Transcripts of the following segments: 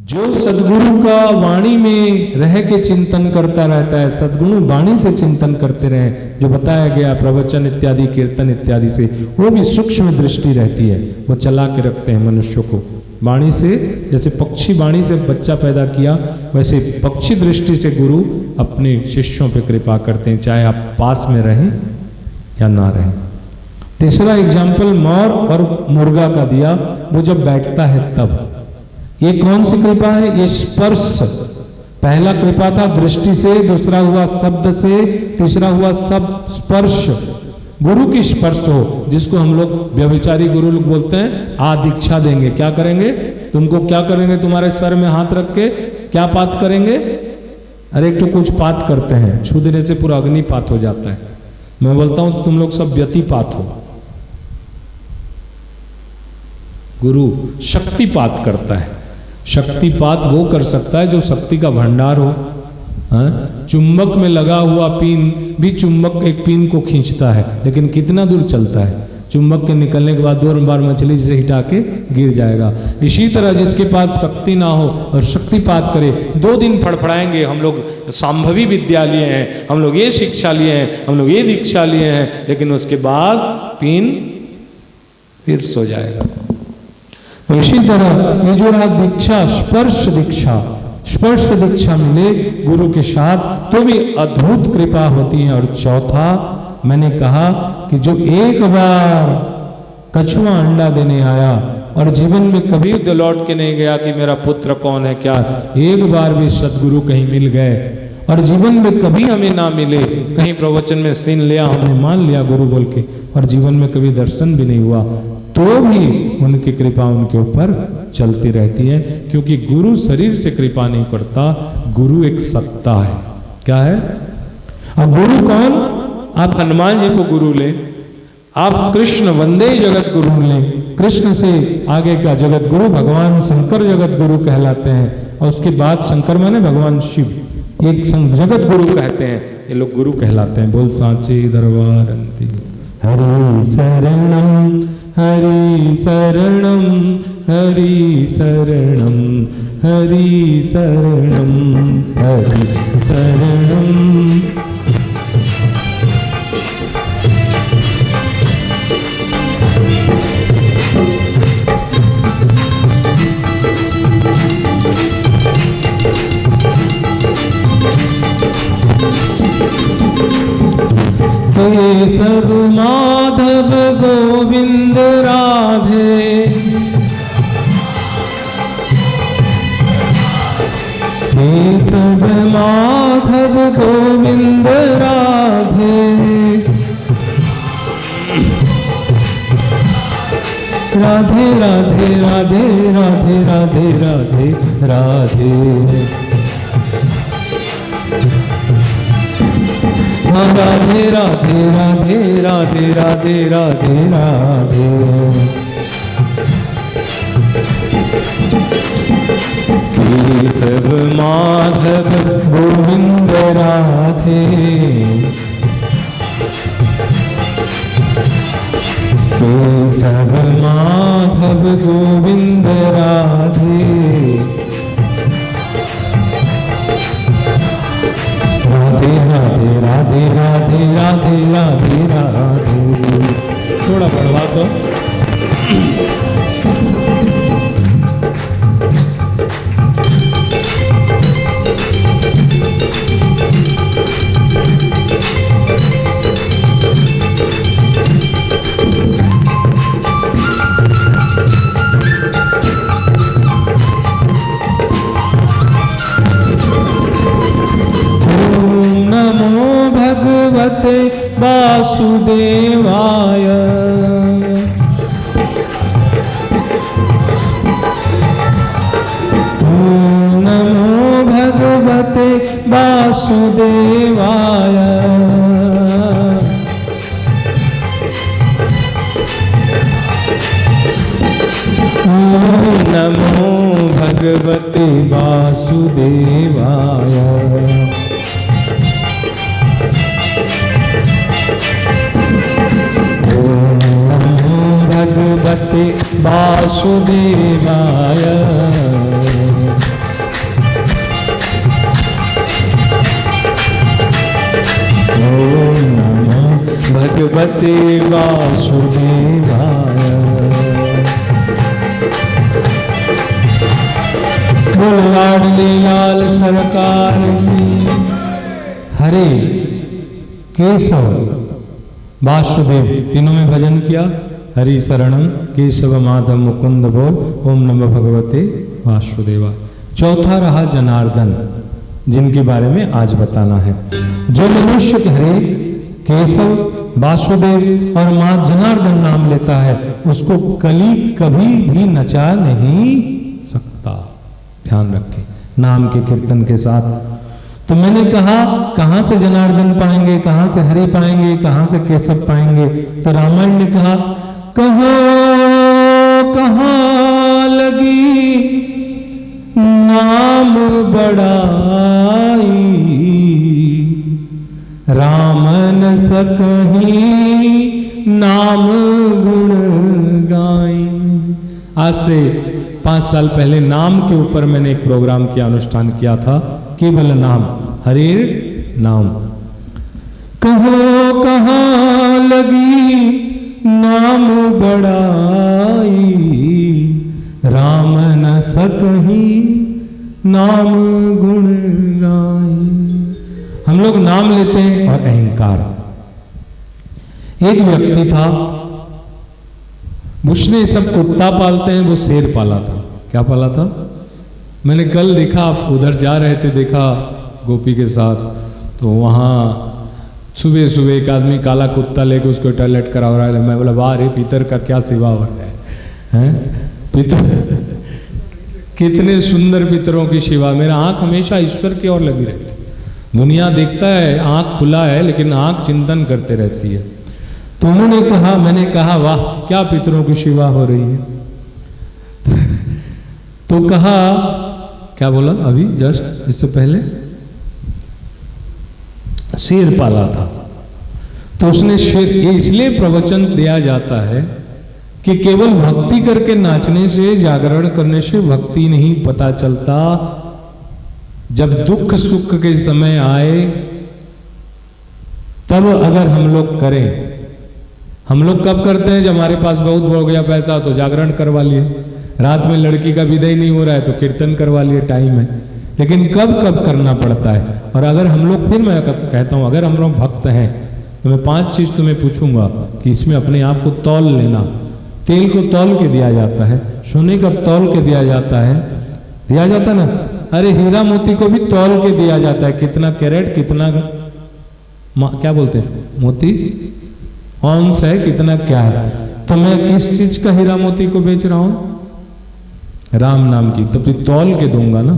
जो सद्गुरु का वाणी में रह के चिंतन करता रहता है, सद्गुरु वाणी से चिंतन करते रहे, जो बताया गया प्रवचन इत्यादि कीर्तन इत्यादि से, वो भी सूक्ष्म दृष्टि रहती है, वो चला के रखते हैं मनुष्य को वाणी से। जैसे पक्षी वाणी से बच्चा पैदा किया, वैसे पक्षी दृष्टि से गुरु अपने शिष्यों पे कृपा करते हैं, चाहे आप पास में रहें या ना रहें। तीसरा एग्जाम्पल मोर और मुर्गा का दिया, वो जब बैठता है तब। ये कौन सी कृपा है? ये स्पर्श। पहला कृपा था दृष्टि से, दूसरा हुआ शब्द से, तीसरा हुआ सब स्पर्श। गुरु की स्पर्श हो, जिसको हम लोग व्यभिचारी गुरु लोग बोलते हैं, आ दीक्षा देंगे। क्या करेंगे? तुमको क्या करेंगे? तुम्हारे सर में हाथ रख के क्या पात करेंगे? अरे एक तो कुछ पात करते हैं, छू देने से पूरा अग्निपात हो जाता है। मैं बोलता हूं तुम लोग सब व्यतिपात हो। गुरु शक्तिपात करता है। शक्तिपात वो कर सकता है जो शक्ति का भंडार हो। चुंबक में लगा हुआ पिन भी चुंबक एक पिन को खींचता है, लेकिन कितना दूर चलता है? चुंबक के निकलने के बाद 2 बार मछली जिसे हिटा के गिर जाएगा। इसी तरह जिसके पास शक्ति ना हो और शक्तिपात करे, 2 दिन फड़फड़ाएंगे, हम लोग सांभवी विद्या लिए हैं, हम लोग ये शिक्षा लिए हैं, हम लोग ये दीक्षा लिए हैं, लेकिन उसके बाद पिन फिर सो जाएगा। तो इसी तरह ये जो रहा दीक्षा, स्पर्श दीक्षा, स्पर्श दीक्षा मिले गुरु के साथ तो भी अद्भुत कृपा होती है। और चौथा मैंने कहा कि जो एक बार कछुआ अंडा देने आया और जीवन में कभी लौट के नहीं गया कि मेरा पुत्र कौन है क्या, एक बार भी सदगुरु कहीं मिल गए और जीवन में कभी हमें ना मिले, कहीं प्रवचन में सीन लिया, हमने मान लिया गुरु बोल के, और जीवन में कभी दर्शन भी नहीं हुआ, तो भी उनकी कृपा उनके ऊपर चलती रहती है। क्योंकि गुरु शरीर से कृपा नहीं करता, गुरु एक सत्ता है। क्या है? अब गुरु कौन? आप हनुमान जी को गुरु ले, आप कृष्ण वंदे जगत गुरु ले, कृष्ण से आगे का जगत गुरु भगवान शंकर जगत गुरु कहलाते हैं। और उसके बाद शंकर माने भगवान शिव, एक जगत गुरु कहते हैं, ये लोग गुरु कहलाते हैं। बोल सांचे दरबार अंती। हरि शरणम हरि शरणम हरि शरणम हरि शरणम हरि शरणम। केशव माधव गोविंद राधे, केशव माधव गोविंद राधे, राधे राधे राधे राधे राधे राधे राधे, राधे राधे राधे राधे राधे राधे राधे। केशव माधव गोविंद राधे, केशव माधव गोविंद राधे, राधे राधे राधे राधे राधे राधे राधे। थोड़ा बढ़वा दो। भगवते वासुदेवाय, ओम नमो भगवते वासुदेवाय, ओम नमो भगवते वासुदेवाय। भगवते वासुदेवाय, भगवते वासुदेवाय। बोल लाडली लाल सरकार की। हरे केशव वासुदेव तीनों में भजन किया। हरि शरणम केशव माधव मुकुंद बोल ओम नमः भगवते वासुदेवा। चौथा रहा जनार्दन, जिनके बारे में आज बताना है। जो मनुष्य हरे केशव वासुदेव और मां जनार्दन नाम लेता है, उसको कली कभी भी नचा नहीं सकता। ध्यान रखें नाम के कीर्तन के साथ। तो मैंने कहा कहां से जनार्दन पाएंगे, कहां से हरि पाएंगे, कहां से केशव पाएंगे? तो रामायण ने कहा कहो कहां लगी नाम बड़ाई, राम न सकहीं नाम गुण गाई। आज से 5 साल पहले नाम के ऊपर मैंने एक प्रोग्राम किया, अनुष्ठान किया था, केवल नाम, हरे नाम। कहो कहाँ लगी नाम बड़ाई, राम न सकहीं नाम गुण गाई। हम लोग नाम लेते हैं और अहंकार। एक व्यक्ति था, उसने सब कुत्ता पालते हैं, वो शेर पाला था। क्या पाला था? मैंने कल देखा, आप उधर जा रहे थे, देखा गोपी के साथ, तो वहाँ सुबह सुबह एक आदमी काला कुत्ता लेके उसको टॉयलेट करा रहा है। मैं बोला वाह रे, पीतर का क्या सेवा हो रहा है, पीतर कितने सुंदर पितरों की सेवा। मेरा आंख हमेशा ईश्वर की ओर लगी रहती है। दुनिया देखता है आंख खुला है, लेकिन आंख चिंतन करते रहती है। तो उन्होंने कहा, मैंने कहा वाह क्या पितरों की सेवा हो रही है। तो कहा, क्या बोला अभी जस्ट इससे पहले? शेर पाला था। तो उसने शेर, इसलिए प्रवचन दिया जाता है कि केवल भक्ति करके नाचने से, जागरण करने से भक्ति नहीं पता चलता। जब दुख सुख के समय आए तब अगर हम लोग करें, हम लोग कब करते हैं? जब हमारे पास बहुत हो गया पैसा तो जागरण करवा लिए, रात में लड़की का विदाई नहीं हो रहा है तो कीर्तन करवा लिए, टाइम है। लेकिन कब कब करना पड़ता है। और अगर हम लोग, फिर मैं कहता हूं, अगर हम लोग भक्त हैं तो मैं 5 चीज तुम्हें पूछूंगा कि इसमें अपने आप को तौल लेना। तेल को तौल के दिया जाता है, सोने का तौल के दिया जाता है, दिया जाता ना। अरे हीरा मोती को भी तौल के दिया जाता है, कितना कैरेट, कितना क्या बोलते हैं, मोती औंस है, कितना क्या है। तो मैं किस चीज का हीरा मोती को बेच रहा हूं? राम नाम की, तो फिर तौल के दूंगा ना।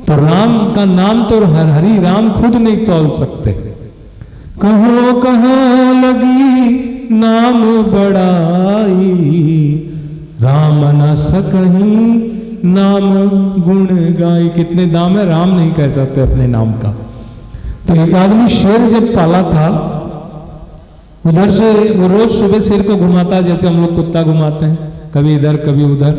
तो राम का नाम तो हरि राम खुद नहीं तौल सकते। कहो कहाँ लगी नाम बड़ाई, राम न सकहीं नाम गुण गाई। कितने दाम है, राम नहीं कह सकते अपने नाम का। तो एक आदमी शेर जब पाला था, उधर से वो रोज सुबह शेर को घुमाता, जैसे हम लोग कुत्ता घुमाते हैं, कभी इधर कभी उधर।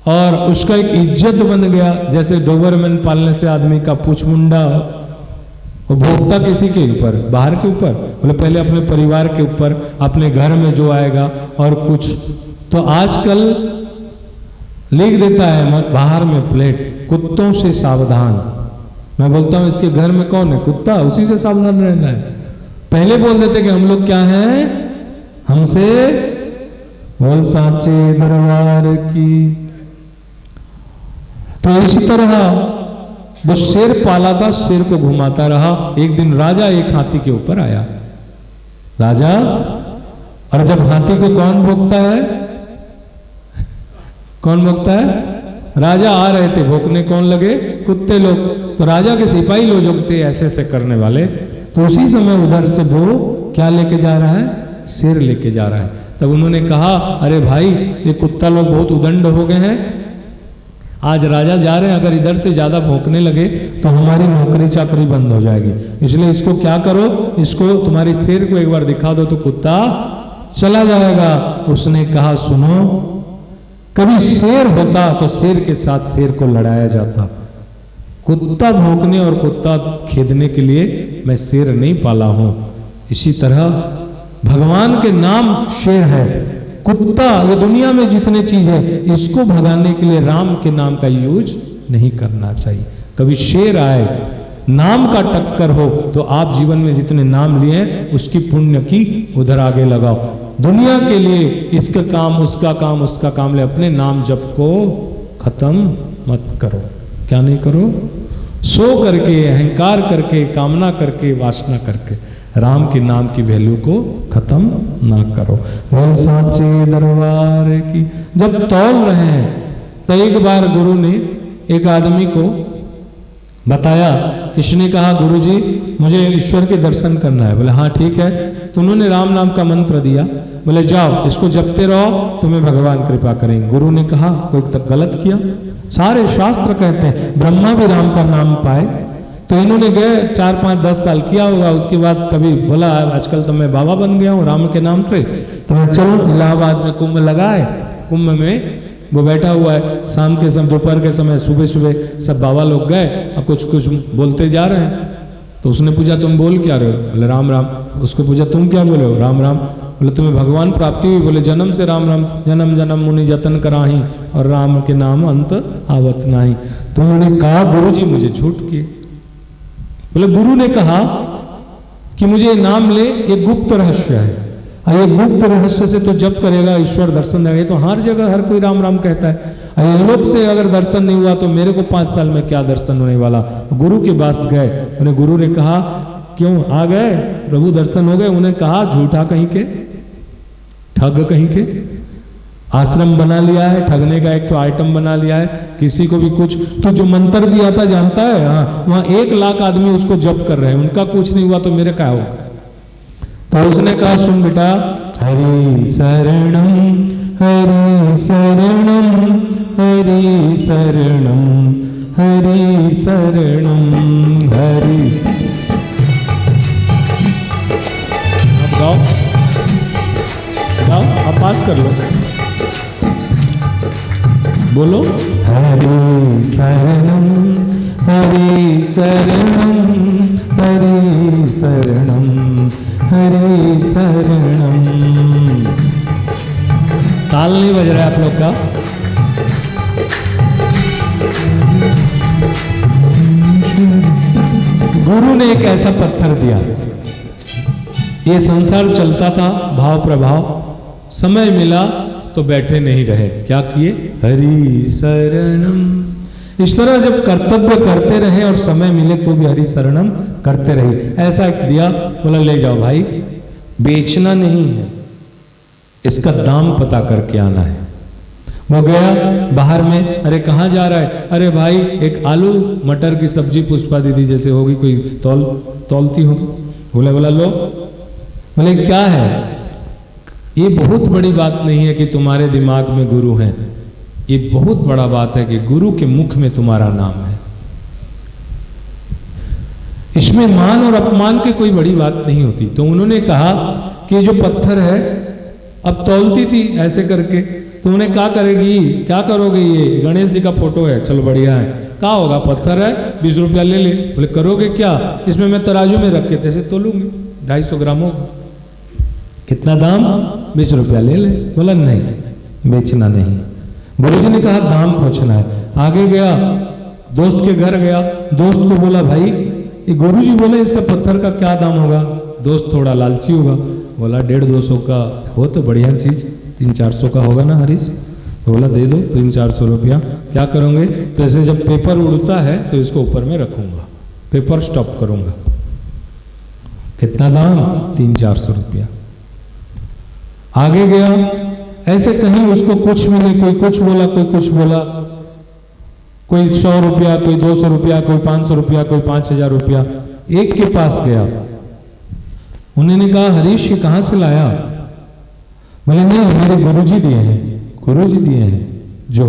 और उसका एक इज्जत बन गया, जैसे डोबरमैन पालने से आदमी का पूछमुंडा वो भोगता किसी के ऊपर, बाहर के ऊपर, बोले पहले अपने परिवार के ऊपर, अपने घर में जो आएगा और कुछ। तो आजकल लिख देता है बाहर में प्लेट, कुत्तों से सावधान। मैं बोलता हूं इसके घर में कौन है? कुत्ता, उसी से सावधान रहना है। पहले बोल देते कि हम लोग क्या हैं, हमसे बोल सांचे दरबार की। तो इसी तरह वो शेर पाला था, शेर को घुमाता रहा। एक दिन राजा एक हाथी के ऊपर आया, राजा। और जब हाथी को कौन भोगता है, कौन भोगता है? राजा आ रहे थे, भोगने कौन लगे? कुत्ते लोग। तो राजा के सिपाही लोग जो थे ऐसे ऐसे करने वाले, तो उसी समय उधर से वो क्या लेके जा रहा है? शेर लेके जा रहा है। तब उन्होंने कहा, अरे भाई ये कुत्ता लोग बहुत उदंड हो गए हैं, आज राजा जा रहे हैं, अगर इधर से ज्यादा भौंकने लगे तो हमारी नौकरी चाकरी बंद हो जाएगी, इसलिए इसको क्या करो, इसको तुम्हारी शेर को एक बार दिखा दो तो कुत्ता चला जाएगा। उसने कहा, सुनो, कभी शेर होता तो शेर के साथ शेर को लड़ाया जाता। कुत्ता भौंकने और कुत्ता खेदने के लिए मैं शेर नहीं पाला हूं। इसी तरह भगवान के नाम शेर है, कुत्ता, ये दुनिया में जितने चीज है इसको भगाने के लिए राम के नाम का यूज नहीं करना चाहिए। कभी शेर आए, नाम का टक्कर हो तो आप जीवन में जितने नाम लिए हैं उसकी पुण्य की उधर आगे लगाओ। दुनिया के लिए इसका काम उसका काम उसका काम ले, अपने नाम जप को खत्म मत करो। क्या नहीं करो? सो करके, अहंकार करके, कामना करके, वासना करके राम के नाम की वैल्यू को खत्म ना करो। बोल सांचे दरबार की। जब तौल रहे हैं तो एक बार गुरु ने एक आदमी को बताया, किसने कहा गुरुजी मुझे ईश्वर के दर्शन करना है। बोले हाँ ठीक है। तो उन्होंने राम नाम का मंत्र दिया, बोले जाओ इसको जपते रहो, तुम्हें भगवान कृपा करेंगे। गुरु ने कहा कोई तक गलत किया? सारे शास्त्र कहते हैं ब्रह्मा भी राम का नाम पाए। तो इन्होंने गए 4, 5, 10 साल किया होगा। उसके बाद कभी बोला आजकल तो मैं बाबा बन गया हूँ राम के नाम से, तो मैं चलो इलाहाबाद में कुंभ लगा है, कुंभ में वो बैठा हुआ है, शाम के समय, दोपहर के समय, सुबह सुबह सब बाबा लोग गए और कुछ कुछ बोलते जा रहे हैं। तो उसने पूछा तुम बोल क्या रहे हो? बोले राम राम। उसको पूछा तुम क्या बोले हो? राम राम। बोले तुम्हें भगवान प्राप्ति हुई? बोले जन्म से राम राम, जन्म जन्म मुनि जतन कराही और राम के नाम अंत आवत नाही। तो उन्होंने कहा गुरुजी मुझे छूट किए। बोले गुरु ने कहा कि मुझे नाम ले, ये गुप्त रहस्य है, ये गुप्त रहस्य से तो जब करेगा ईश्वर दर्शन देगा। तो हर जगह हर कोई राम राम कहता है, ये लोग से अगर दर्शन नहीं हुआ तो मेरे को 5 साल में क्या दर्शन होने वाला। गुरु के पास गए, उन्हें गुरु ने कहा क्यों आ गए प्रभु, दर्शन हो गए? उन्हें कहा झूठा कहीं के, ठग कहीं के, आश्रम बना लिया है, ठगने का एक तो आइटम बना लिया है। किसी को भी कुछ तो जो मंत्र दिया था जानता है, हाँ वहां 1 लाख आदमी उसको जप कर रहे हैं, उनका कुछ नहीं हुआ तो मेरे क्या होगा? तो उसने कहा सुन बेटा, हरि शरणम हरि शरणम हरि शरणम हरि शरणम हरि। अब गाओ गाओ, आप पास कर लो, बोलो हरि शरणम हरि शरणम हरि शरणम हरि शरणम। ताल नहीं बज रहा है आप लोग का? गुरु ने एक ऐसा पत्थर दिया, ये संसार चलता था भाव प्रभाव, समय मिला तो बैठे नहीं रहे, क्या किए? हरि शरणम। इस तरह जब कर्तव्य करते रहे और समय मिले तो भी हरि शरणम करते रहे। ऐसा दिया, बोला ले जाओ भाई, बेचना नहीं है, इसका दाम पता करके आना है। वो गया बाहर में, अरे कहाँ जा रहा है? अरे भाई एक आलू मटर की सब्जी पुष्पा दीदी जैसे होगी, कोई तौलती होगी। बोला लो। बोले क्या है? ये बहुत बड़ी बात नहीं है कि तुम्हारे दिमाग में गुरु हैं, ये बहुत बड़ा बात है कि गुरु के मुख में तुम्हारा नाम है। इसमें मान और अपमान की कोई बड़ी बात नहीं होती। तो उन्होंने कहा कि जो पत्थर है, अब तौलती थी ऐसे करके, तो उन्हें क्या करेगी, क्या करोगे? ये गणेश जी का फोटो है, चलो बढ़िया है, क्या होगा? पत्थर है, 20 रुपया ले ले। बोले करोगे क्या? इसमें मैं तराजू में रख के ऐसे तोलूंगी, 250 ग्राम होगा। कितना दाम? 20 रुपया ले ले। बोला नहीं, बेचना नहीं। गुरुजी ने कहा दाम पूछना है। आगे गया, दोस्त के घर गया, दोस्त को बोला भाई ये गुरुजी बोले इसका पत्थर का क्या दाम होगा? दोस्त थोड़ा लालची होगा, बोला 150-200 का हो तो बढ़िया चीज, 300-400 का होगा ना हरीश? बोला दे दो 300-400 रुपया। क्या करोगे? तो ऐसे जब पेपर उड़ता है तो इसको ऊपर में रखूंगा, पेपर स्टॉप करूंगा। कितना दाम? 300-400 रुपया। आगे गया, ऐसे कहीं उसको कुछ मिले, कोई कुछ बोला, कोई कुछ बोला, कोई 100 रुपया, कोई 200 रुपया, कोई 500 रुपया, कोई 5000 रुपया। एक के पास गया, उन्होंने कहा हरीश ये कहां से लाया? बोले नहीं हमारे गुरुजी दिए हैं, गुरुजी दिए हैं जो